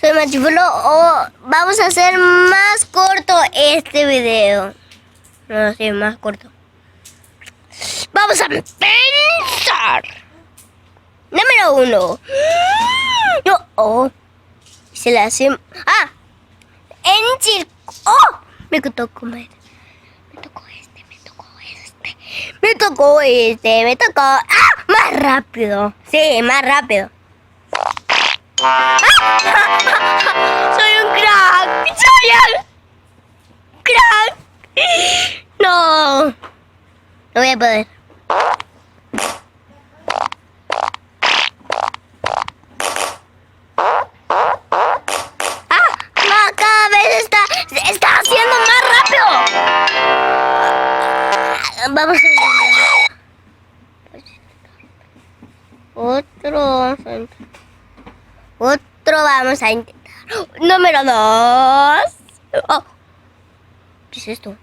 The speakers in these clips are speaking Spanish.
Soy Machifulo. Vamos a hacer más corto este video. No, sí, más corto. Vamos a pensar. Número 1. No, se la hace. En circo. Me tocó comer. Me tocó. Más rápido. Sí, más rápido. Soy un crack. Crack. No. No voy a poder. No, cada vez está haciendo más rápido. Vamos a otro vamos a intentar. Número 2. ¿Qué es esto?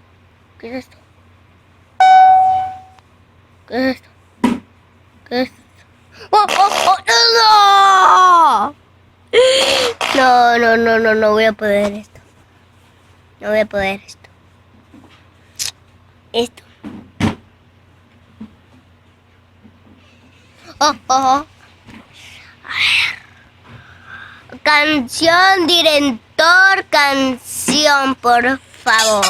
No. No voy a poder esto. Esto. A ver. Canción, director, canción, por favor.